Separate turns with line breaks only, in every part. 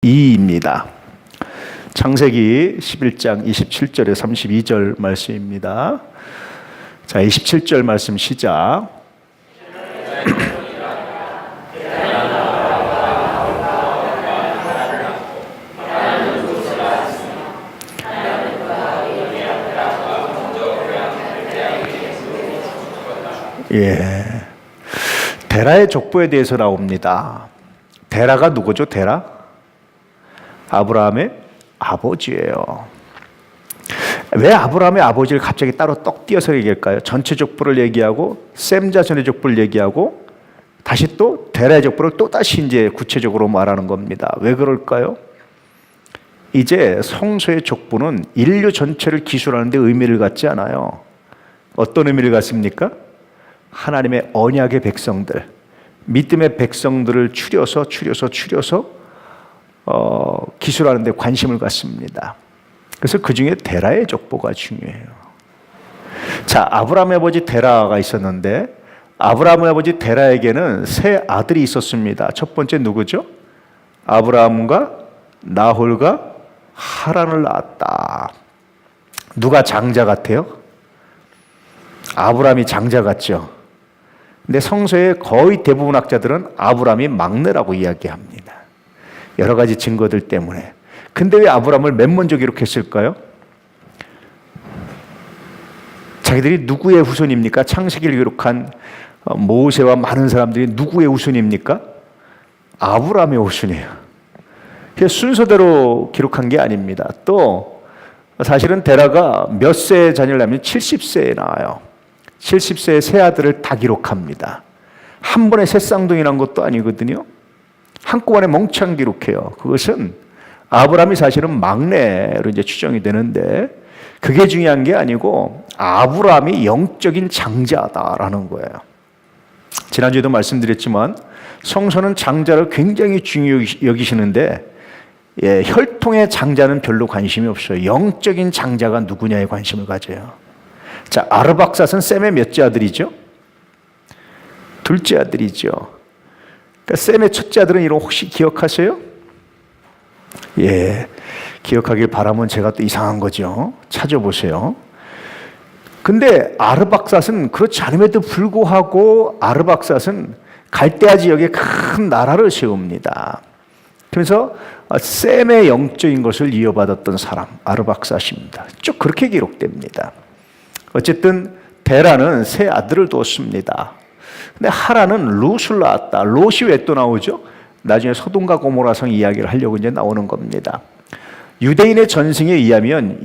32입니다. 창세기 11장 27절에 32절 말씀입니다. 자, 27절 말씀 시작. 예, 데라의 족보에 대해서 나옵니다. 데라가 누구죠? 데라? 아브라함의 아버지예요. 왜 아브라함의 아버지를 갑자기 따로 떡 띄어서 얘기할까요? 전체 족보를 얘기하고 셈 자손의 족보를 얘기하고 다시 또 데라의 족보를 또 다시 이제 구체적으로 말하는 겁니다. 왜 그럴까요? 이제 성소의 족보는 인류 전체를 기술하는 데 의미를 갖지 않아요. 어떤 의미를 갖습니까? 하나님의 언약의 백성들, 믿음의 백성들을 추려서 기술하는 데 관심을 갖습니다. 그래서 그 중에 데라의 족보가 중요해요. 자, 아브라함의 아버지 데라가 있었는데 아브라함의 아버지 데라에게는 세 아들이 있었습니다. 첫 번째 누구죠? 아브라함과 나홀과 하란을 낳았다. 누가 장자 같아요? 아브라함이 장자 같죠. 근데 성서의 거의 대부분 학자들은 아브라함이 막내라고 이야기합니다. 여러 가지 증거들 때문에. 근데 왜 아브라함을 맨 먼저 기록했을까요? 자기들이 누구의 후손입니까? 창세기를 기록한 모세와 많은 사람들이 누구의 후손입니까? 아브라함의 후손이에요. 그래서 순서대로 기록한 게 아닙니다. 또 사실은 데라가 몇 세의 자녀를 낳으면 70세에 나와요. 70세의 세 아들을 다 기록합니다. 한 번에 새 쌍둥이 난 것도 아니거든요. 한꺼번에 멍청 기록해요. 그것은 아브라함이 사실은 막내로 이제 추정이 되는데 그게 중요한 게 아니고 아브라함이 영적인 장자다라는 거예요. 지난주에도 말씀드렸지만 성서는 장자를 굉장히 중요히 여기시는데 혈통의 장자는 별로 관심이 없어요. 영적인 장자가 누구냐에 관심을 가져요. 자, 아르박삿은 셈의 몇째 아들이죠? 둘째 아들이죠. 그러니까 셈의 첫째 아들은 이름 혹시 기억하세요? 예, 기억하길 바라면 제가 또 이상한 거죠. 찾아보세요. 근데 아르박삿은 그렇지 않음에도 불구하고 아르박삿은 갈대아 지역에 큰 나라를 세웁니다. 그래서 셈의 영적인 것을 이어받았던 사람, 아르박삿입니다. 쭉 그렇게 기록됩니다. 어쨌든 데라는 세 아들을 뒀습니다. 근데 하란은 롯을 낳았다. 롯이 왜 또 나오죠? 나중에 소돔과 고모라성 이야기를 하려고 이제 나오는 겁니다. 유대인의 전승에 의하면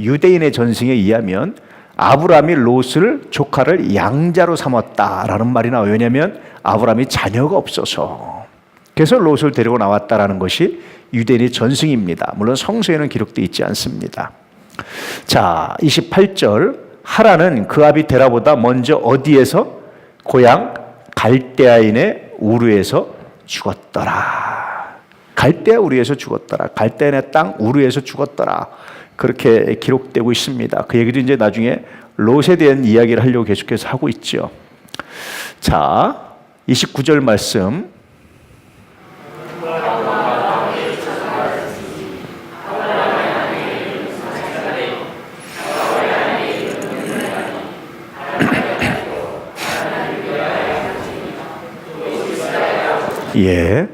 아브라함이 롯을 조카를 양자로 삼았다라는 말이 나와요. 왜냐하면 아브라함이 자녀가 없어서. 그래서 롯을 데리고 나왔다라는 것이 유대인의 전승입니다. 물론 성서에는 기록되어 있지 않습니다. 자, 28절. 하란은 그 아비 데라보다 먼저 어디에서? 고향 갈대아인의 우르에서 죽었더라. 갈대아 우르에서 죽었더라. 갈대아인의 땅 우르에서 죽었더라. 그렇게 기록되고 있습니다. 그 얘기도 이제 나중에 롯에 대한 이야기를 하려고 계속해서 하고 있죠. 자, 29절 말씀. 예.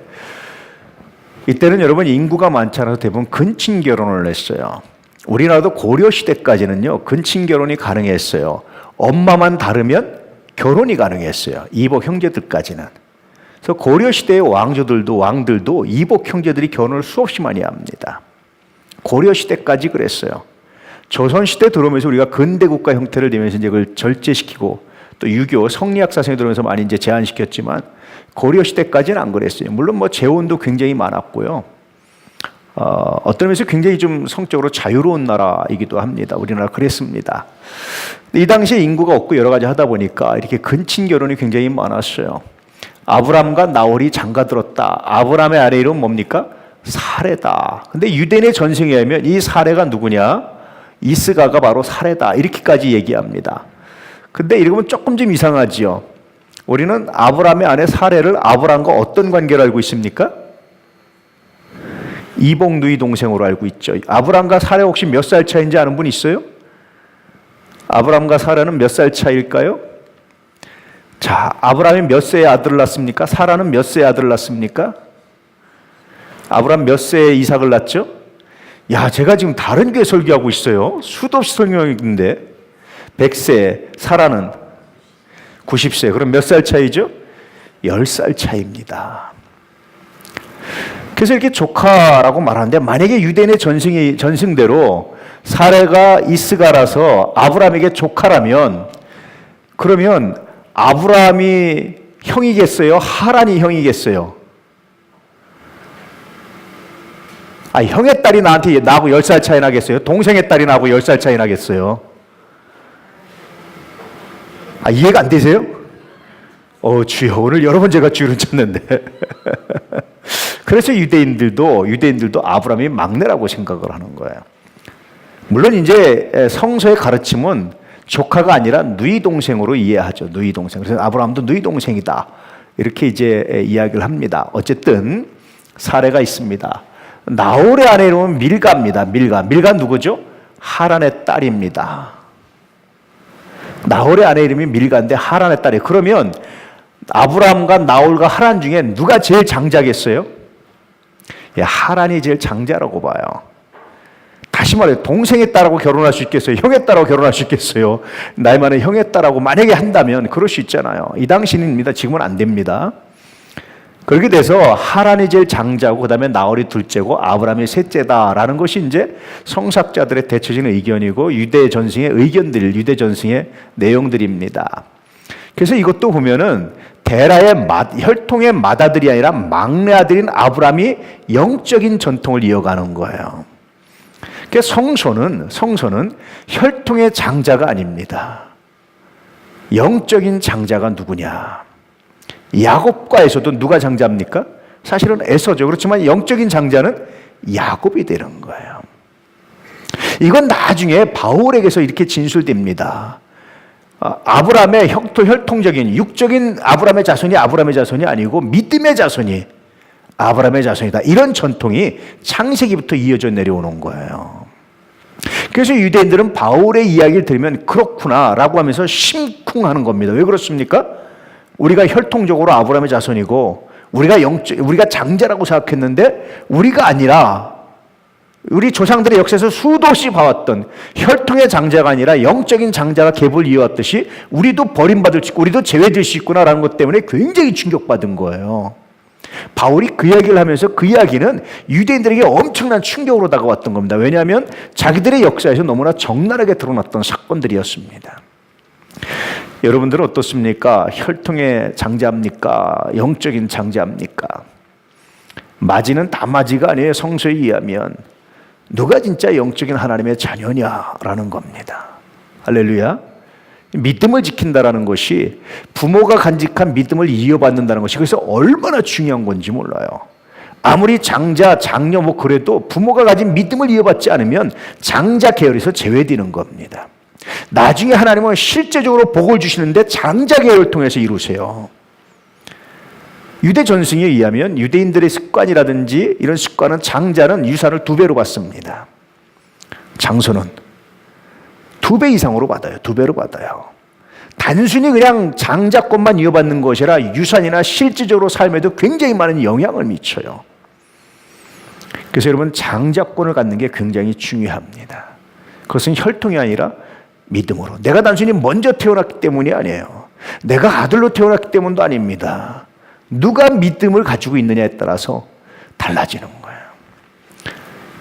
이때는 여러분 인구가 많지 않아서 대부분 근친 결혼을 했어요. 우리나라도 고려 시대까지는요, 근친 결혼이 가능했어요. 엄마만 다르면 결혼이 가능했어요. 이복 형제들까지는. 그래서 고려 시대의 왕들도 이복 형제들이 결혼을 수없이 많이 합니다. 고려 시대까지 그랬어요. 조선 시대 들어오면서 우리가 근대 국가 형태를 내면서 이제 그걸 절제시키고 또 유교 성리학 사상이 들어오면서 많이 이제 제한시켰지만 고려 시대까지는 안 그랬어요. 물론 뭐 재혼도 굉장히 많았고요. 어떤 면에서 굉장히 좀 성적으로 자유로운 나라이기도 합니다. 우리나라 그랬습니다. 이 당시에 인구가 없고 여러 가지 하다 보니까 이렇게 근친 결혼이 굉장히 많았어요. 아브람과 나홀이 장가들었다. 아브람의 아내 이름은 뭡니까? 사레다. 근데 유대인의 전승에 의하면 이 사레가 누구냐? 이스가가 바로 사레다. 이렇게까지 얘기합니다. 근데 이러면 조금 좀 이상하지요. 우리는 아브람의 아내 사레를 아브람과 어떤 관계를 알고 있습니까? 이복 누이 동생으로 알고 있죠. 아브람과 사라 혹시 몇 살 차이인지 아는 분 있어요? 아브람과 사라는 몇 살 차이일까요? 자, 아브람이 몇 세에 아들을 낳습니까? 사라는 몇 세에 아들을 낳습니까? 아브람 몇 세에 이삭을 낳죠? 야, 제가 지금 다른 교회 설교하고 있어요. 수도 없이 설명했는데 100세, 사라는 90세. 그럼 몇 살 차이죠? 10살 차이입니다. 그래서 이렇게 조카라고 말하는데, 만약에 유대인의 전승대로 사레가 이스가라서 아브람에게 조카라면, 그러면 아브람이 형이겠어요? 하란이 형이겠어요? 형의 딸이 나하고 10살 차이 나겠어요? 동생의 딸이 나하고 10살 차이 나겠어요? 이해가 안 되세요? 주여, 오늘 여러 번 제가 주를 쳤는데. 그래서 유대인들도 아브람이 막내라고 생각을 하는 거예요. 물론 이제 성서의 가르침은 조카가 아니라 누이 동생으로 이해하죠. 누이 동생. 그래서 아브라함도 누이 동생이다. 이렇게 이제 이야기를 합니다. 어쨌든 사례가 있습니다. 나홀의 아내 이름은 밀가입니다. 밀가 누구죠? 하란의 딸입니다. 나홀의 아내 이름이 밀가인데 하란의 딸이에요. 그러면 아브라함과 나홀과 하란 중에 누가 제일 장자겠어요? 하란이 제일 장자라고 봐요. 다시 말해, 동생의 딸하고 결혼할 수 있겠어요? 형의 딸하고 결혼할 수 있겠어요? 나이 많은 형의 딸하고 만약에 한다면 그럴 수 있잖아요. 이 당시입니다. 지금은 안 됩니다. 그렇게 돼서 하란이 제일 장자고 그 다음에 나홀이 둘째고 아브라함이 셋째다라는 것이 이제 성사학자들의 대체적인 의견이고 유대 전승의 의견들, 유대 전승의 내용들입니다. 그래서 이것도 보면은 데라의 혈통의 맏아들이 아니라 막내 아들인 아브라함이 영적인 전통을 이어가는 거예요. 그래서 성소는 혈통의 장자가 아닙니다. 영적인 장자가 누구냐? 야곱과 에서도 누가 장자입니까? 사실은 에서죠. 그렇지만 영적인 장자는 야곱이 되는 거예요. 이건 나중에 바울에게서 이렇게 진술됩니다. 아브라함의 혈통적인 육적인 아브라함의 자손이 아니고 믿음의 자손이 아브라함의 자손이다. 이런 전통이 창세기부터 이어져 내려오는 거예요. 그래서 유대인들은 바울의 이야기를 들으면 그렇구나라고 하면서 심쿵하는 겁니다. 왜 그렇습니까? 우리가 혈통적으로 아브라함의 자손이고 우리가 장자라고 생각했는데 우리가 아니라 우리 조상들의 역사에서 수도 없이 봐왔던 혈통의 장자가 아니라 영적인 장자가 갭을 이어왔듯이 우리도 버림받을 수 있고 우리도 제외될 수 있구나라는 것 때문에 굉장히 충격받은 거예요. 바울이 그 이야기를 하면서 그 이야기는 유대인들에게 엄청난 충격으로 다가왔던 겁니다. 왜냐하면 자기들의 역사에서 너무나 적나라하게 드러났던 사건들이었습니다. 여러분들은 어떻습니까? 혈통의 장자입니까? 영적인 장자입니까? 마지는 다 마지가 아니에요. 성서에 의하면 누가 진짜 영적인 하나님의 자녀냐라는 겁니다. 할렐루야. 믿음을 지킨다라는 것이 부모가 간직한 믿음을 이어받는다는 것이 그래서 얼마나 중요한 건지 몰라요. 아무리 장자, 장녀 그래도 부모가 가진 믿음을 이어받지 않으면 장자 계열에서 제외되는 겁니다. 나중에 하나님은 실제적으로 복을 주시는데 장자 계열을 통해서 이루세요. 유대 전승에 의하면 유대인들의 습관이라든지 이런 습관은 장자는 유산을 2배로 받습니다. 장소는 2배 이상으로 받아요. 2배로 받아요. 단순히 그냥 장자권만 이어받는 것이 아니라 유산이나 실질적으로 삶에도 굉장히 많은 영향을 미쳐요. 그래서 여러분 장자권을 갖는 게 굉장히 중요합니다. 그것은 혈통이 아니라 믿음으로. 내가 단순히 먼저 태어났기 때문이 아니에요. 내가 아들로 태어났기 때문도 아닙니다. 누가 믿음을 가지고 있느냐에 따라서 달라지는 거예요.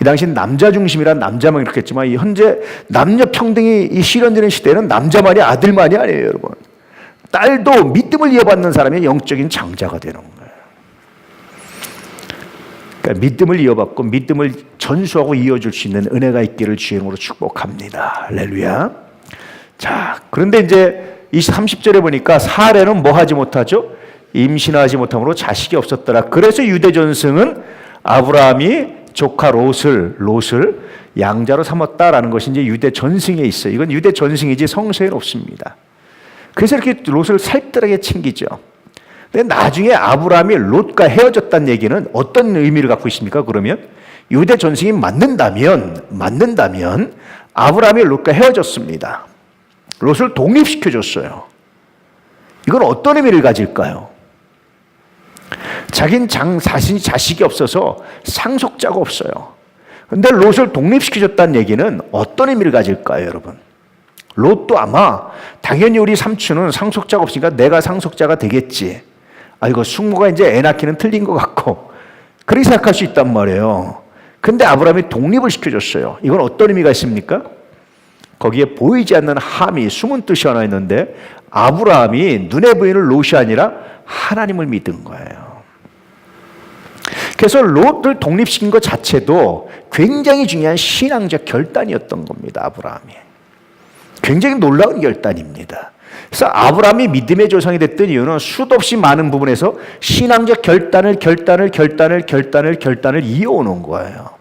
이 당시 남자 중심이란 남자만 그렇게 했지만 현재 남녀 평등이 실현되는 시대는 남자만이 아들만이 아니에요, 여러분. 딸도 믿음을 이어받는 사람이 영적인 장자가 되는 거예요. 그러니까 믿음을 이어받고 믿음을 전수하고 이어줄 수 있는 은혜가 있기를 주의 이름으로 축복합니다. 할렐루야. 자, 그런데 이제 30절에 보니까 사례는 뭐 하지 못하죠? 임신하지 못함으로 자식이 없었더라. 그래서 유대 전승은 아브라함이 조카 롯을 양자로 삼았다라는 것이 이제 유대 전승에 있어요. 이건 유대 전승이지 성서에는 없습니다. 그래서 이렇게 롯을 살뜰하게 챙기죠. 근데 나중에 아브라함이 롯과 헤어졌다는 얘기는 어떤 의미를 갖고 있습니까? 그러면 유대 전승이 맞는다면 아브라함이 롯과 헤어졌습니다. 롯을 독립시켜줬어요. 이건 어떤 의미를 가질까요? 자신이 자식이 없어서 상속자가 없어요. 근데 롯을 독립시켜줬다는 얘기는 어떤 의미를 가질까요, 여러분? 롯도 아마 당연히 우리 삼촌은 상속자가 없으니까 내가 상속자가 되겠지. 이거 숙모가 이제 애 낳기는 틀린 것 같고 그렇게 생각할 수 있단 말이에요. 근데 아브라함이 독립을 시켜줬어요. 이건 어떤 의미가 있습니까? 거기에 보이지 않는 함이 숨은 뜻이 하나 있는데 아브라함이 눈에 보이는 롯이 아니라 하나님을 믿은 거예요. 그래서 롯을 독립시킨 것 자체도 굉장히 중요한 신앙적 결단이었던 겁니다. 아브라함이. 굉장히 놀라운 결단입니다. 그래서 아브라함이 믿음의 조상이 됐던 이유는 수도 없이 많은 부분에서 신앙적 결단을 이어오는 거예요.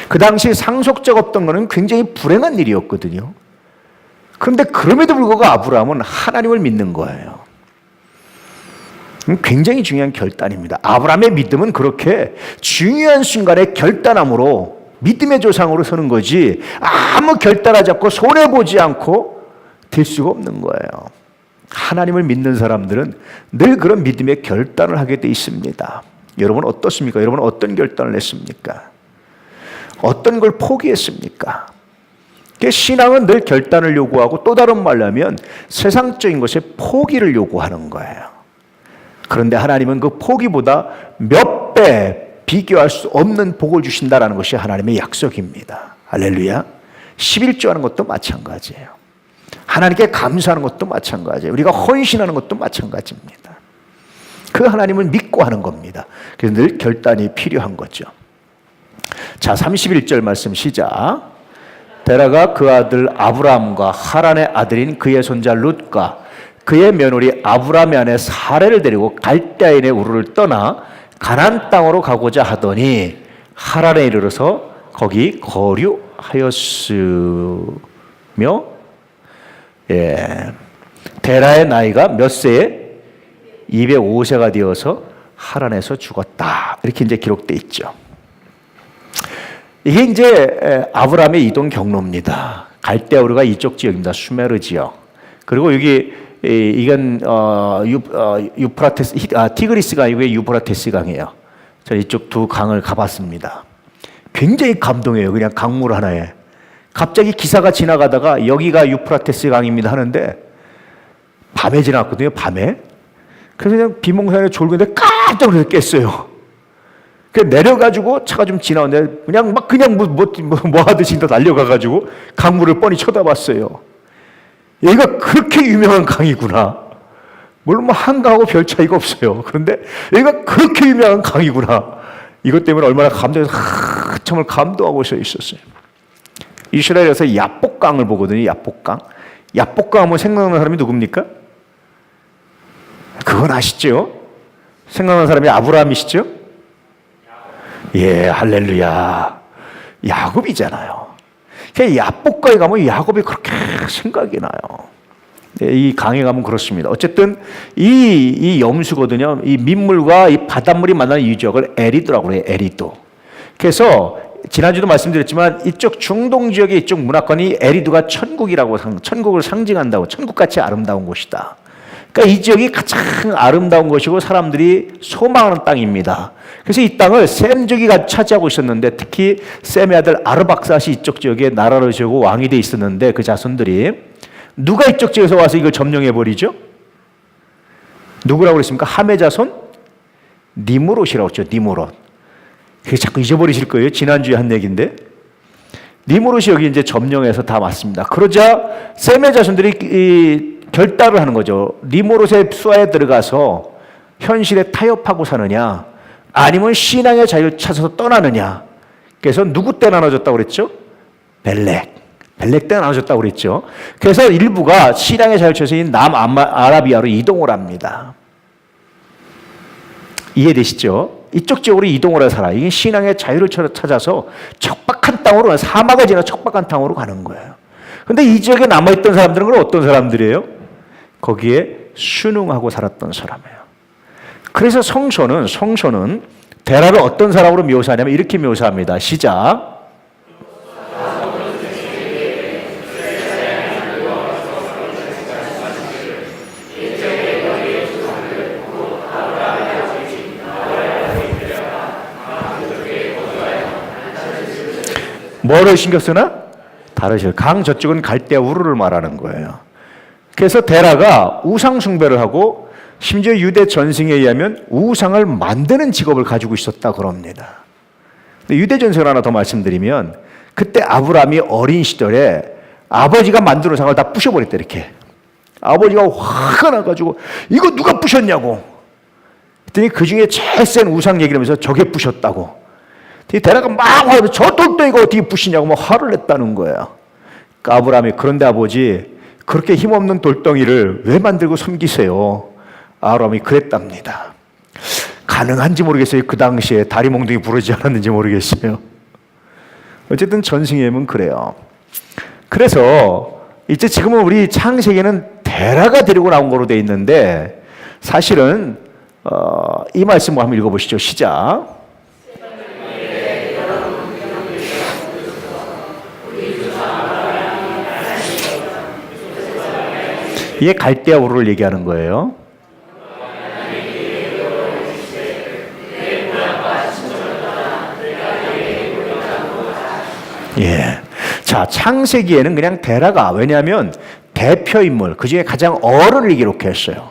그 당시 상속자가 없던 것은 굉장히 불행한 일이었거든요. 그런데 그럼에도 불구하고 아브라함은 하나님을 믿는 거예요. 굉장히 중요한 결단입니다. 아브라함의 믿음은 그렇게 중요한 순간에 결단함으로 믿음의 조상으로 서는 거지 아무 결단하지 않고 손해보지 않고 될 수가 없는 거예요. 하나님을 믿는 사람들은 늘 그런 믿음의 결단을 하게 돼 있습니다. 여러분 어떻습니까? 여러분 어떤 결단을 했습니까? 어떤 걸 포기했습니까? 신앙은 늘 결단을 요구하고 또 다른 말로 하면 세상적인 것에 포기를 요구하는 거예요. 그런데 하나님은 그 포기보다 몇 배 비교할 수 없는 복을 주신다라는 것이 하나님의 약속입니다. 할렐루야. 11조하는 것도 마찬가지예요. 하나님께 감사하는 것도 마찬가지예요. 우리가 헌신하는 것도 마찬가지입니다. 그 하나님을 믿고 하는 겁니다. 그래서 늘 결단이 필요한 거죠. 자, 31절 말씀 시작. 데라가 그 아들 아브라함과 하란의 아들인 그의 손자 롯과 그의 며느리 아브라함의 아내 사레를 데리고 갈대아인의 우르를 떠나 가나안 땅으로 가고자 하더니 하란에 이르러서 거기 거류하였으며 데라의 나이가 몇 세에 205세가 되어서 하란에서 죽었다. 이렇게 이제 기록되어 있죠. 이게 이제 아브라함의 이동 경로입니다. 갈대아 우르가 이쪽 지역입니다. 수메르 지역. 그리고 여기 이건 유프라테스 티그리스가 아니고 유프라테스 강이에요. 저는 이쪽 두 강을 가봤습니다. 굉장히 감동해요. 그냥 강물 하나에 갑자기 기사가 지나가다가 여기가 유프라테스 강입니다 하는데 밤에 지나갔거든요. 밤에. 그래서 그냥 비몽사전에 졸는데 깜짝 놀라서 깼어요. 그래서 내려가지고 차가 좀 지나오는데 그냥 뭐 하듯이 더 날려가가지고 강물을 뻔히 쳐다봤어요. 여기가 그렇게 유명한 강이구나. 물론 뭐 한강하고 별 차이가 없어요. 그런데 여기가 그렇게 유명한 강이구나. 이것 때문에 얼마나 감동해서 한참을 감동하고 있었어요. 이스라엘에서 야복강을 보거든요. 야복강. 야복강 하면 생각나는 사람이 누굽니까? 그건 아시죠? 생각나는 사람이 아브라함이시죠? 예, 할렐루야. 야곱이잖아요. 야복강에 가면 야곱이 그렇게 생각이 나요. 이 강에 가면 그렇습니다. 어쨌든 이 염수거든요. 이 민물과 이 바닷물이 만나는 이 지역을 에리도라고 해요. 에리도. 그래서 지난주도 말씀드렸지만 이쪽 중동 지역의 이쪽 문화권이 에리도가 천국을 상징한다고, 천국같이 아름다운 곳이다. 그러니까 이 지역이 가장 아름다운 곳이고 사람들이 소망하는 땅입니다. 그래서 이 땅을 셈족이 차지하고 있었는데 특히 셈의 아들 아르박삿이 이쪽 지역에 나라를 지고 왕이 돼 있었는데 그 자손들이 누가 이쪽 지역에서 와서 이걸 점령해 버리죠? 누구라고 그랬습니까? 함의 자손? 니무롯이라고 했죠. 니무롯. 그게 자꾸 잊어버리실 거예요. 지난주에 한 얘기인데. 니무롯이 여기 이제 점령해서 다 왔습니다. 그러자 셈의 자손들이 결단을 하는 거죠. 니무롯의 수하에 들어가서 현실에 타협하고 사느냐 아니면 신앙의 자유를 찾아서 떠나느냐. 그래서 누구 때 나눠졌다고 그랬죠? 벨렉 때 나눠졌다고 그랬죠. 그래서 일부가 신앙의 자유를 찾아서 남아라비아로 이동을 합니다. 이해되시죠? 이쪽 지역으로 이동을 해서 살아. 이게 신앙의 자유를 찾아서 척박한 땅으로, 사막을 지나 척박한 땅으로 가는 거예요. 그런데 이 지역에 남아있던 사람들은 그럼 어떤 사람들이에요? 거기에 순응하고 살았던 사람이에요. 그래서 성소는 데라를 어떤 사람으로 묘사하냐면 이렇게 묘사합니다. 시작. 뭐를 신경 쓰나? 다르실. 강 저쪽은 갈대아 우르를 말하는 거예요. 그래서 데라가 우상 숭배를 하고 심지어 유대 전승에 의하면 우상을 만드는 직업을 가지고 있었다 그럽니다. 유대 전승을 하나 더 말씀드리면 그때 아브라함이 어린 시절에 아버지가 만든 우상을 다 부셔버렸대. 이렇게 아버지가 화가 나가지고 이거 누가 부셨냐고. 그랬더니 그 중에 제일 센 우상 얘기를 하면서 저게 부셨다고. 데라가 막 화를 저 돌덩이가 어떻게 부시냐고 막 화를 냈다는 거예요. 그러니까 아브라함이 그런데 아버지 그렇게 힘없는 돌덩이를 왜 만들고 섬기세요? 아브라함이 그랬답니다. 가능한지 모르겠어요. 그 당시에 다리 몽둥이 부러지지 않았는지 모르겠어요. 어쨌든 전승예면 그래요. 그래서 이제 지금은 우리 창세기는 데라가 데리고 나온 거로 돼 있는데 사실은 이 말씀 한번 읽어보시죠. 시작. 이게 갈대아 우르를 얘기하는 거예요. 예. 자, 창세기에는 그냥 데라가, 왜냐하면 대표인물, 그 중에 가장 어른을 기록했어요.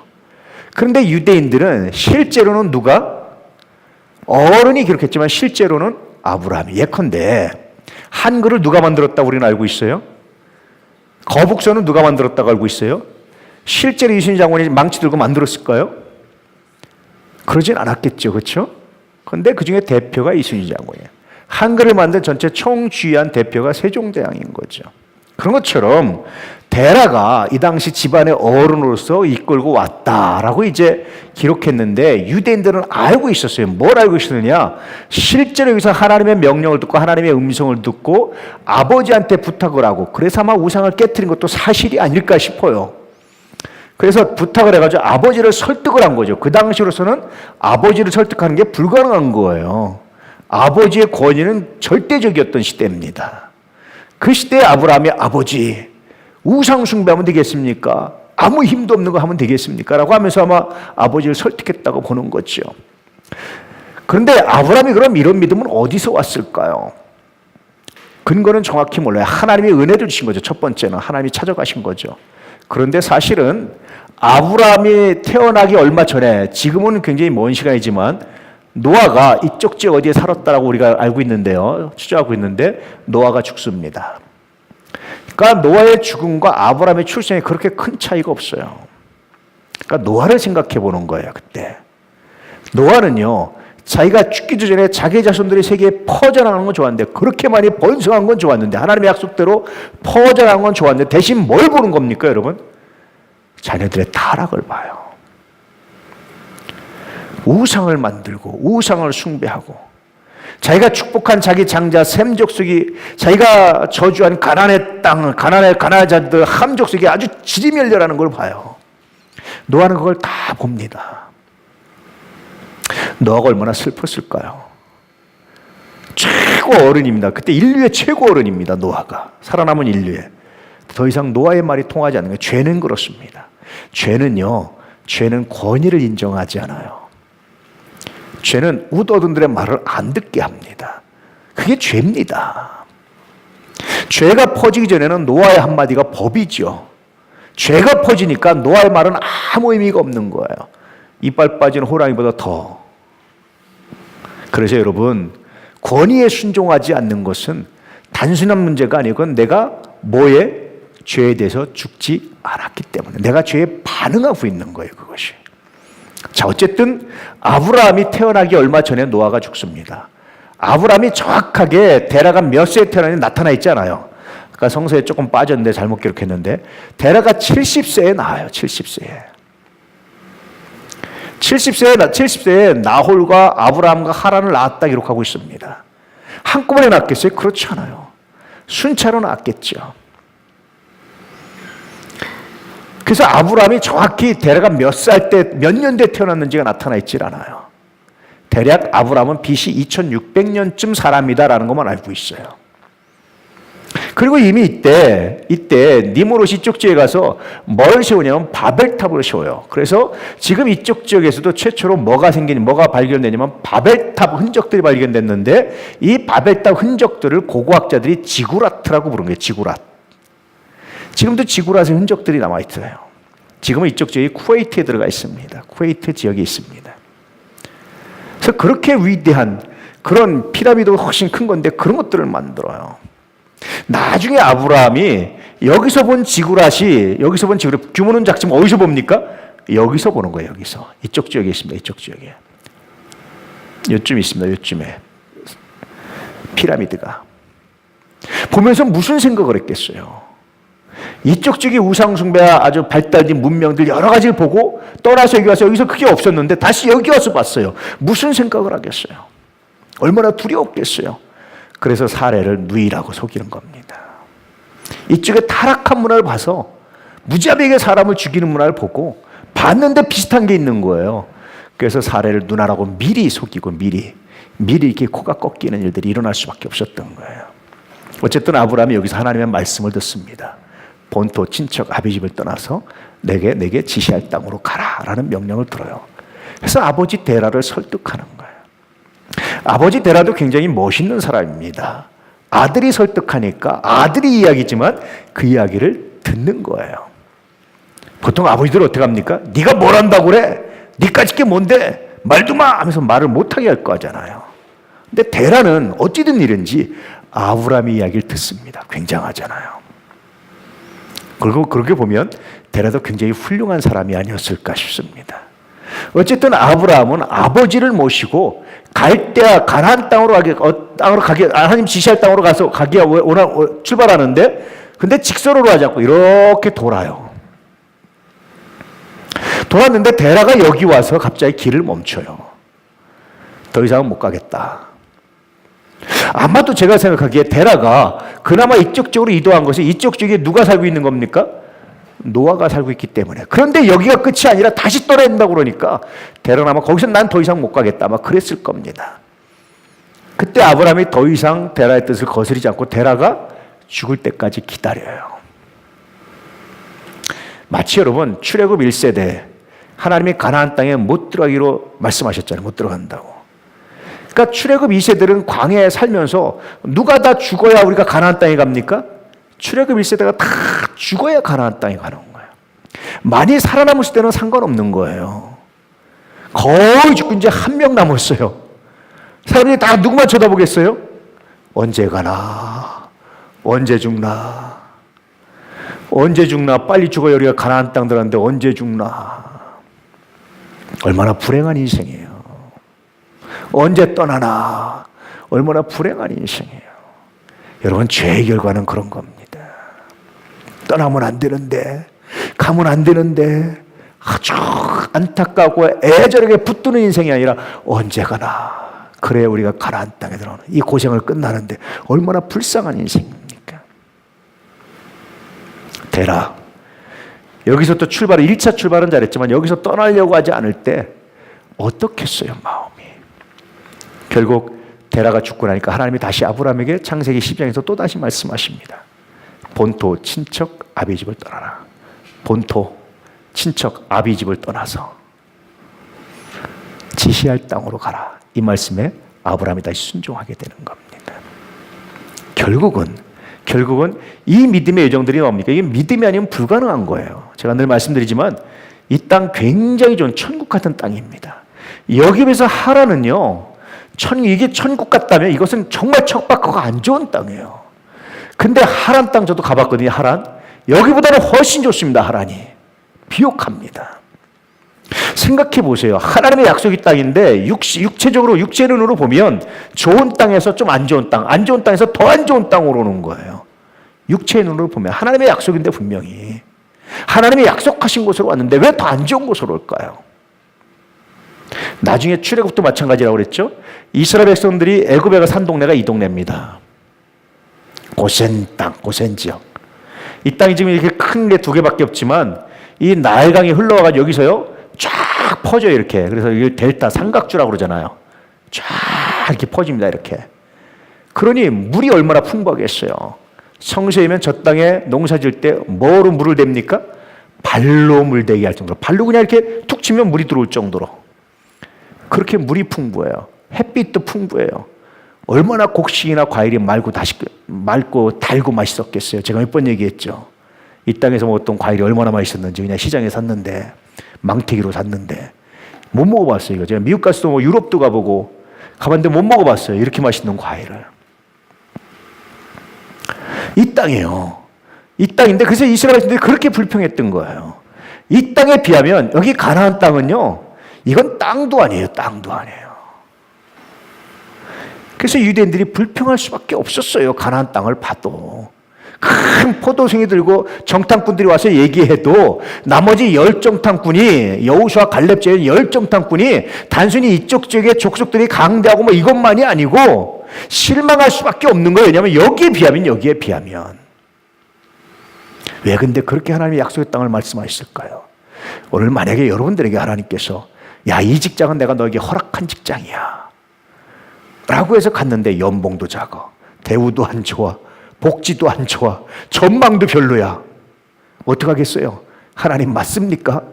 그런데 유대인들은 실제로는 누가? 어른이 기록했지만 실제로는 아브라함이. 예컨대 한글을 누가 만들었다고 우리는 알고 있어요? 거북선은 누가 만들었다고 알고 있어요? 실제로 이순신 장군이 망치 들고 만들었을까요? 그러진 않았겠죠. 그렇죠? 그런데 그 중에 대표가 이순신 장군이에요. 한글을 만든 전체 총주의한 대표가 세종대왕인 거죠. 그런 것처럼 데라가 이 당시 집안의 어른으로서 이끌고 왔다라고 이제 기록했는데 유대인들은 알고 있었어요. 뭘 알고 있었느냐? 실제로 여기서 하나님의 명령을 듣고 하나님의 음성을 듣고 아버지한테 부탁을 하고 그래서 아마 우상을 깨트린 것도 사실이 아닐까 싶어요. 그래서 부탁을 해가지고 아버지를 설득을 한 거죠. 그 당시로서는 아버지를 설득하는 게 불가능한 거예요. 아버지의 권위는 절대적이었던 시대입니다. 그 시대에 아브라함이 아버지 우상 숭배하면 되겠습니까? 아무 힘도 없는 거 하면 되겠습니까? 라고 하면서 아마 아버지를 설득했다고 보는 거죠. 그런데 아브라함이 그럼 이런 믿음은 어디서 왔을까요? 근거는 정확히 몰라요. 하나님이 은혜를 주신 거죠. 첫 번째는 하나님이 찾아가신 거죠. 그런데 사실은 아브라함이 태어나기 얼마 전에, 지금은 굉장히 먼 시간이지만 노아가 이쪽 지역 어디에 살았다라고 우리가 알고 있는데요. 추정하고 있는데 노아가 죽습니다. 그러니까 노아의 죽음과 아브라함의 출생에 그렇게 큰 차이가 없어요. 그러니까 노아를 생각해 보는 거예요. 그때 노아는요, 자기가 죽기도 전에 자기 자손들이 세계에 퍼져나가는 건 좋았는데, 그렇게 많이 번성한 건 좋았는데, 하나님의 약속대로 퍼져나간 건 좋았는데, 대신 뭘 보는 겁니까, 여러분? 자녀들의 타락을 봐요. 우상을 만들고 우상을 숭배하고 자기가 축복한 자기 장자 셈 족속이, 자기가 저주한 가나안의 땅, 가나안의 자들 함 족속이 아주 지리멸렬하는 걸 봐요. 노아는 그걸 다 봅니다. 노아가 얼마나 슬펐을까요? 최고 어른입니다. 그때 인류의 최고 어른입니다. 노아가 살아남은 인류에 더 이상 노아의 말이 통하지 않는 거예요. 죄는 그렇습니다. 죄는 권위를 인정하지 않아요. 죄는 웃어둔들의 말을 안 듣게 합니다. 그게 죄입니다. 죄가 퍼지기 전에는 노아의 한마디가 법이죠. 죄가 퍼지니까 노아의 말은 아무 의미가 없는 거예요. 이빨 빠진 호랑이보다 더. 그래서 여러분, 권위에 순종하지 않는 것은 단순한 문제가 아니고 내가 뭐에? 죄에 대해서 죽지 않았기 때문에 내가 죄에 반응하고 있는 거예요. 그것이. 자, 어쨌든 아브라함이 태어나기 얼마 전에 노아가 죽습니다. 아브라함이 정확하게 데라가 몇 세에 태어나는지 나타나 있잖아요. 그러니까 성서에 조금 빠졌는데 잘못 기록했는데 데라가 70세에 나와요. 70세에 나홀과 아브라함과 하란을 낳았다 기록하고 있습니다. 한꺼번에 낳겠어요? 그렇지 않아요. 순차로 낳았겠죠. 그래서 아브라함이 정확히 데라가 몇 살 때, 몇 년대에 태어났는지가 나타나 있질 않아요. 대략 아브라함은 BC 2600년쯤 사람이다라는 것만 알고 있어요. 그리고 이미 이때 니무롯이 이쪽 지역에 가서 뭘 세우냐면 바벨탑을 세워요. 그래서 지금 이쪽 지역에서도 최초로 뭐가 발견되냐면 바벨탑 흔적들이 발견됐는데 이 바벨탑 흔적들을 고고학자들이 지구라트라고 부른 거예요. 지구랏. 지금도 지구랏의 흔적들이 남아있어요. 지금은 이쪽 지역이 쿠웨이트에 들어가 있습니다. 쿠웨이트 지역에 있습니다. 그래서 그렇게 위대한 그런 피라미드가 훨씬 큰 건데 그런 것들을 만들어요. 나중에 아브라함이 여기서 본 지구랏 규모는 작지만 어디서 봅니까? 여기서 보는 거예요. 여기서. 이쪽 지역에 있습니다. 이쪽 지역에. 요쯤 있습니다. 요쯤에. 피라미드가. 보면서 무슨 생각을 했겠어요? 이쪽 지역의 우상숭배와 아주 발달된 문명들 여러 가지를 보고 떠나서 여기 와서 여기서 그게 없었는데 다시 여기 와서 봤어요. 무슨 생각을 하겠어요? 얼마나 두려웠겠어요? 그래서 사례를 누이라고 속이는 겁니다. 이쪽에 타락한 문화를 봐서 무자비하게 사람을 죽이는 문화를 보고 봤는데 비슷한 게 있는 거예요. 그래서 사례를 누나라고 미리 속이고 미리 이렇게 코가 꺾이는 일들이 일어날 수밖에 없었던 거예요. 어쨌든 아브라함이 여기서 하나님의 말씀을 듣습니다. 본토 친척 아비 집을 떠나서 내게 지시할 땅으로 가라라는 명령을 들어요. 그래서 아버지 데라를 설득하는 거예요. 아버지 데라도 굉장히 멋있는 사람입니다. 아들이 설득하니까 아들이 이야기지만 그 이야기를 듣는 거예요. 보통 아버지들은 어떻게 합니까? 네가 뭘 한다고 그래? 네까짓 게 뭔데? 말도 마! 하면서 말을 못하게 할 거잖아요. 근데 데라는 어찌된 일인지 아브라함의 이야기를 듣습니다. 굉장하잖아요. 그리고 그렇게 보면 데라도 굉장히 훌륭한 사람이 아니었을까 싶습니다. 어쨌든 아브라함은 아버지를 모시고 갈대아 가나안 땅으로 가게 하나님 지시할 땅으로 가서 출발하는데 근데 직선으로 하지 않고 이렇게 돌아요. 돌았는데 데라가 여기 와서 갑자기 길을 멈춰요. 더 이상은 못 가겠다. 아마도 제가 생각하기에 데라가 그나마 이쪽 쪽으로 이동한 것이 이쪽 쪽에 누가 살고 있는 겁니까? 노아가 살고 있기 때문에. 그런데 여기가 끝이 아니라 다시 떠난다고 그러니까 데라는 아마 거기서 난 더 이상 못 가겠다 아마 그랬을 겁니다. 그때 아브라함이 더 이상 데라의 뜻을 거스르지 않고 데라가 죽을 때까지 기다려요. 마치 여러분 출애굽 1세대 하나님이 가나안 땅에 못 들어가기로 말씀하셨잖아요. 못 들어간다고. 그러니까 출애굽 2세들은 광야에 살면서 누가 다 죽어야 우리가 가나안 땅에 갑니까? 출애굽 1세대가 다 죽어야 가나안 땅에 가는 거예요. 많이 살아남았을 때는 상관없는 거예요. 거의 죽고 이제 한 명 남았어요. 사람들이 다 누구만 쳐다보겠어요? 언제 가나? 언제 죽나? 언제 죽나? 빨리 죽어야 우리가 가나안 땅 들어갔는데 언제 죽나? 얼마나 불행한 인생이에요. 언제 떠나나? 얼마나 불행한 인생이에요. 여러분 죄의 결과는 그런 겁니다. 떠나면 안 되는데 가면 안 되는데 아주 안타깝고 애절하게 붙드는 인생이 아니라 언제 가나? 그래야 우리가 가나안 땅에 들어오는 이 고생을 끝나는데 얼마나 불쌍한 인생입니까? 데라 여기서 또 1차 출발은 잘했지만 여기서 떠나려고 하지 않을 때 어떻겠어요 마음이. 결국 데라가 죽고 나니까 하나님이 다시 아브라함에게 창세기 10장에서 또 다시 말씀하십니다. 본토 친척 아비 집을 떠나라. 본토 친척 아비 집을 떠나서 지시할 땅으로 가라. 이 말씀에 아브라함이 다시 순종하게 되는 겁니다. 결국은 이 믿음의 여정들이 나옵니까? 이게 믿음이 아니면 불가능한 거예요. 제가 늘 말씀드리지만 이 땅 굉장히 좋은 천국 같은 땅입니다. 여기 비해서 하란은요. 이게 천국 같다면 이것은 정말 척박하고 안 좋은 땅이에요. 근데 하란 땅 저도 가봤거든요. 하란. 여기보다는 훨씬 좋습니다. 하란이. 비옥합니다. 생각해 보세요. 하나님의 약속이 땅인데 육체적으로 육체 눈으로 보면 좋은 땅에서 좀 안 좋은 땅, 안 좋은 땅에서 더 안 좋은 땅으로 오는 거예요. 육체의 눈으로 보면 하나님의 약속인데 분명히 하나님의 약속하신 곳으로 왔는데 왜 더 안 좋은 곳으로 올까요? 나중에 출애굽도 마찬가지라고 그랬죠. 이스라엘 백성들이 애굽에 산 동네가 이 동네입니다. 고센 땅, 고센 지역. 이 땅이 지금 이렇게 큰 게 2개밖에 없지만 이 나일강이 흘러와가 여기서요 쫙 퍼져요 이렇게. 그래서 이걸 델타 삼각주라고 그러잖아요. 쫙 이렇게 퍼집니다. 이렇게. 그러니 물이 얼마나 풍부하겠어요. 성소이면 저 땅에 농사 지을 때 뭐로 물을 댑니까? 발로 물대게 할 정도로. 발로 그냥 이렇게 툭 치면 물이 들어올 정도로. 그렇게 물이 풍부해요. 햇빛도 풍부해요. 얼마나 곡식이나 과일이 맑고 달고 맛있었겠어요. 제가 몇 번 얘기했죠. 이 땅에서 먹었던 과일이 얼마나 맛있었는지 그냥 시장에 샀는데, 망태기로 샀는데 못 먹어봤어요. 이거 제가 미국 가서도 뭐 유럽도 가봤는데 못 먹어봤어요. 이렇게 맛있는 과일을. 이 땅이에요. 이 땅인데, 그래서 이스라엘 백성들이 그렇게 불평했던 거예요. 이 땅에 비하면 여기 가나안 땅은요, 이건 땅도 아니에요. 땅도 아니에요. 그래서 유대인들이 불평할 수밖에 없었어요. 가나안 땅을 봐도. 큰 포도송이 들고 정탐꾼들이 와서 얘기해도 나머지 10정탐꾼이, 여호수아 갈렙 제외 10정탐꾼이 단순히 이쪽 지역의 족속들이 강대하고 뭐 이것만이 아니고 실망할 수밖에 없는 거예요. 왜냐하면 여기에 비하면. 왜 근데 그렇게 하나님의 약속의 땅을 말씀하셨을까요? 오늘 만약에 여러분들에게 하나님께서 야, 이 직장은 내가 너에게 허락한 직장이야 라고 해서 갔는데 연봉도 작아, 대우도 안 좋아, 복지도 안 좋아, 전망도 별로야. 어떡하겠어요? 하나님 맞습니까?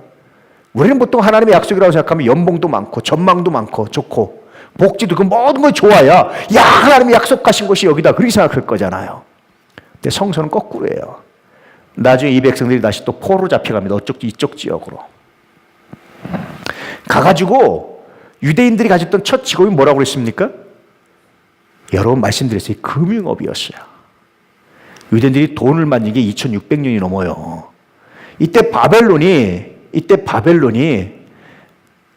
우리는 보통 하나님의 약속이라고 생각하면 연봉도 많고 전망도 많고 좋고 복지도 그 모든 걸 좋아야 야, 하나님이 약속하신 곳이 여기다 그렇게 생각할 거잖아요. 근데 성서는 거꾸로예요. 나중에 이 백성들이 다시 또 포로 잡혀갑니다. 이쪽 지역으로 가가지고 유대인들이 가졌던 첫 직업이 뭐라고 그랬습니까? 여러분 말씀드렸어요. 금융업이었어요. 유대인들이 돈을 만든 게 2600년이 넘어요. 이때 바벨론이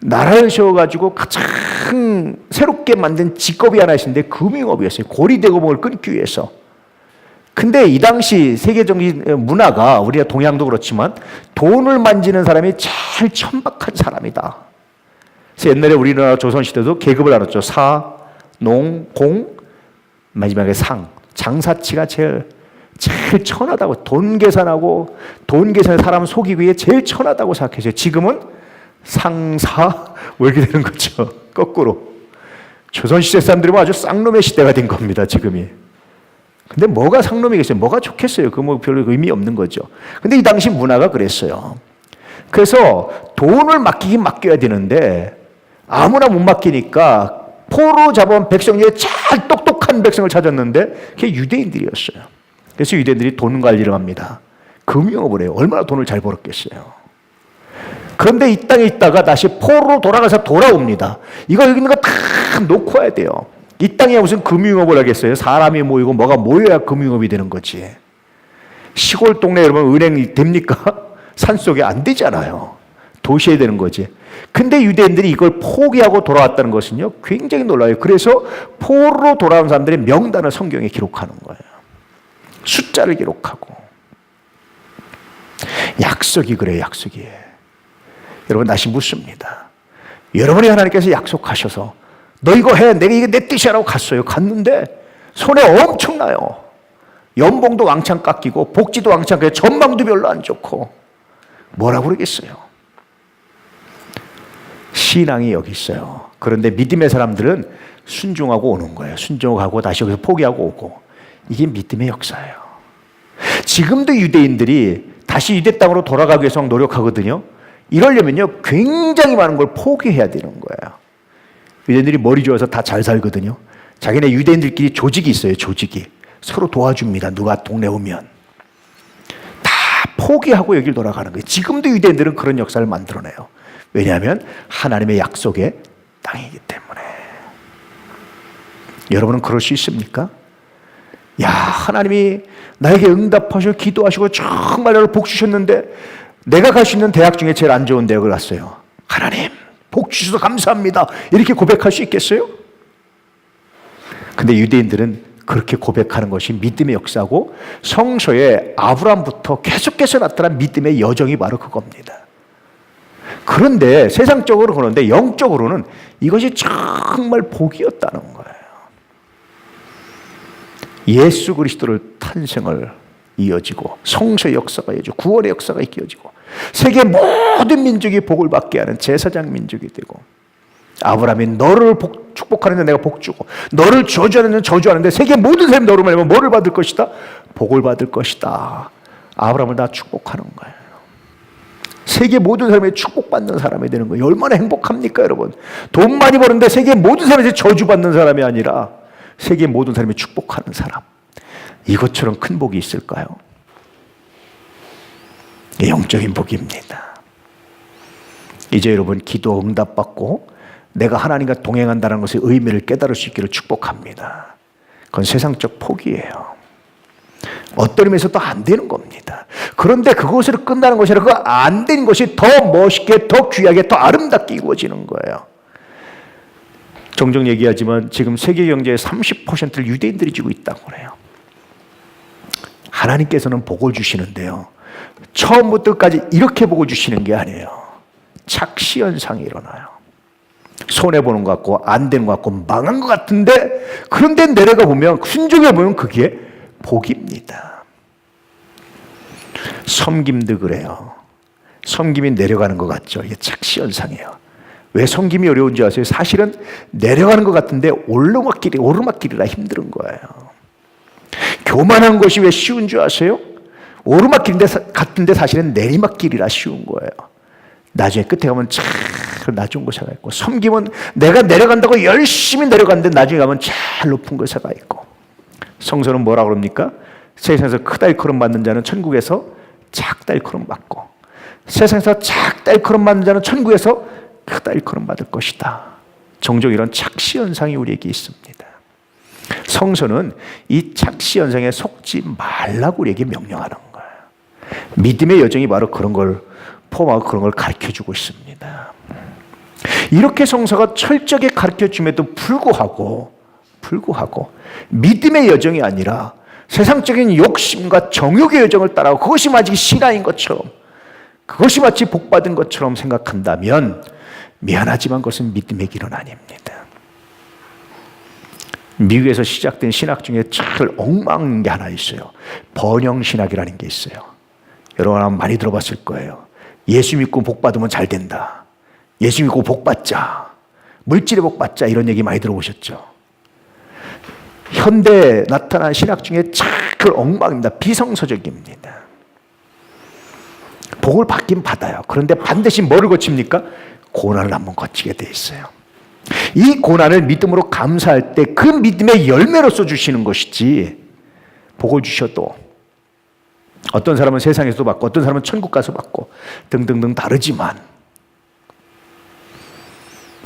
나라를 세워가지고 가장 새롭게 만든 직업이 하나 있었는데 금융업이었어요. 고리대금을 끊기 위해서. 근데 이 당시 세계적인 문화가, 우리가 동양도 그렇지만 돈을 만지는 사람이 제일 천박한 사람이다. 그래서 옛날에 우리나라 조선시대도 계급을 나눴죠. 사, 농, 공, 마지막에 상. 장사치가 제일 천하다고, 돈 계산하고 돈 계산에 사람 속이기에 제일 천하다고 생각했어요. 지금은 상사 뭐 이렇게 되는 거죠. 거꾸로. 조선시대 사람들이 아주 쌍놈의 시대가 된 겁니다. 지금이. 근데 뭐가 상놈이겠어요? 뭐가 좋겠어요? 그 뭐 별로 의미 없는 거죠. 근데 이 당시 문화가 그랬어요. 그래서 돈을 맡겨야 되는데 아무나 못 맡기니까 포로 잡은 백성 중에 제일 똑똑한 백성을 찾았는데 그게 유대인들이었어요. 그래서 유대인들이 돈 관리를 합니다. 금융업을 해요. 얼마나 돈을 잘 벌었겠어요. 그런데 이 땅에 있다가 다시 포로로 돌아가서 돌아옵니다. 이거 여기 있는 거 다 놓고 와야 돼요. 이 땅에 무슨 금융업을 하겠어요? 사람이 모이고 뭐가 모여야 금융업이 되는 거지. 시골 동네 여러분 은행이 됩니까? 산속에 안 되잖아요. 도시에 되는 거지. 근데 유대인들이 이걸 포기하고 돌아왔다는 것은요, 굉장히 놀라워요. 그래서 포로로 돌아온 사람들의 명단을 성경에 기록하는 거예요. 숫자를 기록하고. 약속이 그래요, 약속이. 여러분, 다시 묻습니다. 여러분이 하나님께서 약속하셔서 너 이거 해, 내가 이게 내 뜻이라고 갔어요. 갔는데 손해 엄청나요. 연봉도 왕창 깎이고 복지도 왕창 깎이고 전망도 별로 안 좋고 뭐라고 그러겠어요. 신앙이 여기 있어요. 그런데 믿음의 사람들은 순종하고 오는 거예요. 순종하고 다시 여기서 포기하고 오고. 이게 믿음의 역사예요. 지금도 유대인들이 다시 유대 땅으로 돌아가기 위해서 노력하거든요. 이러려면요, 굉장히 많은 걸 포기해야 되는 거예요. 유대인들이 머리 좋아서 다 잘 살거든요. 자기네 유대인들끼리 조직이 있어요. 조직이. 서로 도와줍니다. 누가 동네 오면. 다 포기하고 여길 돌아가는 거예요. 지금도 유대인들은 그런 역사를 만들어내요. 왜냐하면 하나님의 약속의 땅이기 때문에. 여러분은 그럴 수 있습니까? 야, 하나님이 나에게 응답하시고 기도하시고 정말 나를 복 주셨는데 내가 갈 수 있는 대학 중에 제일 안 좋은 대학을 갔어요. 하나님, 복 주셔서 감사합니다. 이렇게 고백할 수 있겠어요? 근데 유대인들은 그렇게 고백하는 것이 믿음의 역사고 성서에 아브라함부터 계속해서 나타난 믿음의 여정이 바로 그겁니다. 그런데 세상적으로 그런데 영적으로는 이것이 정말 복이었다는 거예요. 예수 그리스도를 탄생을 이어지고 성서의 역사가 이어지고 구원의 역사가 이어지고 세계 모든 민족이 복을 받게 하는 제사장 민족이 되고 아브라함이 너를 축복하는데 내가 복 주고 너를 저주하는데 저주하는데 세계 모든 사람이 너를 말하면 뭐를 받을 것이다? 복을 받을 것이다. 아브라함을 다 축복하는 거예요. 세계 모든 사람이 축복받는 사람이 되는 거예요. 얼마나 행복합니까, 여러분? 돈 많이 버는데 세계 모든 사람이 저주받는 사람이 아니라 세계 모든 사람이 축복하는 사람. 이것처럼 큰 복이 있을까요? 영적인 복입니다. 이제 여러분 기도 응답받고 내가 하나님과 동행한다는 것의 의미를 깨달을 수 있기를 축복합니다. 그건 세상적 복이에요. 어떤 의미에서도 안 되는 겁니다. 그런데 그것으로 끝나는 것이 아니라 그 안 된 것이 더 멋있게, 더 귀하게, 더 아름답게 이루어지는 거예요. 종종 얘기하지만 지금 세계 경제의 30%를 유대인들이 쥐고 있다고 그래요. 하나님께서는 복을 주시는데요. 처음부터 끝까지 이렇게 복을 주시는 게 아니에요. 착시 현상이 일어나요. 손해보는 것 같고 안 되는 것 같고 망한 것 같은데 그런데 내려가 보면 순종해 보면 그게 복입니다. 섬김도 그래요. 섬김이 내려가는 것 같죠. 이게 착시 현상이에요. 왜 섬김이 어려운지 아세요? 사실은 내려가는 것 같은데 오르막길이라 힘든 거예요. 교만한 것이 왜 쉬운 줄 아세요? 오르막길인데 같은데 사실은 내리막길이라 쉬운 거예요. 나중에 끝에 가면 참 낮은 곳에 가 있고, 섬김은 내가 내려간다고 열심히 내려갔는데 나중에 가면 잘 높은 곳에 가 있고, 성서는 뭐라 그럽니까? 세상에서 크다 일컬음 받는 자는 천국에서 작다 일컬음 받고, 세상에서 작다 일컬음 받는 자는 천국에서 크다 일컬음 받을 것이다. 종종 이런 착시 현상이 우리에게 있습니다. 성서는 이 착시 현상에 속지 말라고 우리에게 명령하는 거예요. 믿음의 여정이 바로 그런 걸 포함하고 그런 걸 가르쳐주고 있습니다. 이렇게 성서가 철저하게 가르쳐줌에도 불구하고 믿음의 여정이 아니라 세상적인 욕심과 정욕의 여정을 따라가고 그것이 마치 신앙인 것처럼, 그것이 마치 복받은 것처럼 생각한다면 미안하지만 그것은 믿음의 길은 아닙니다. 미국에서 시작된 신학 중에 참 엉망인 게 하나 있어요. 번영신학이라는 게 있어요. 여러분 아마 많이 들어봤을 거예요. 예수 믿고 복 받으면 잘 된다. 예수 믿고 복 받자. 물질의 복 받자. 이런 얘기 많이 들어보셨죠? 현대에 나타난 신학 중에 참 엉망입니다. 비성서적입니다. 복을 받긴 받아요. 그런데 반드시 뭐를 거칩니까? 고난을 한번 거치게 돼 있어요. 이 고난을 믿음으로 감사할 때 그 믿음의 열매로서 주시는 것이지, 복을 주셔도 어떤 사람은 세상에서도 받고 어떤 사람은 천국 가서 받고 등등등 다르지만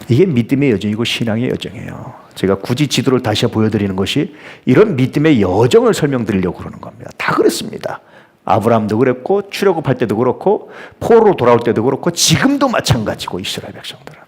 이게 믿음의 여정이고 신앙의 여정이에요. 제가 굳이 지도를 다시 보여드리는 것이 이런 믿음의 여정을 설명드리려고 그러는 겁니다. 다 그랬습니다. 아브라함도 그랬고 출애굽할 때도 그렇고 포로로 돌아올 때도 그렇고 지금도 마찬가지고 이스라엘 백성들은.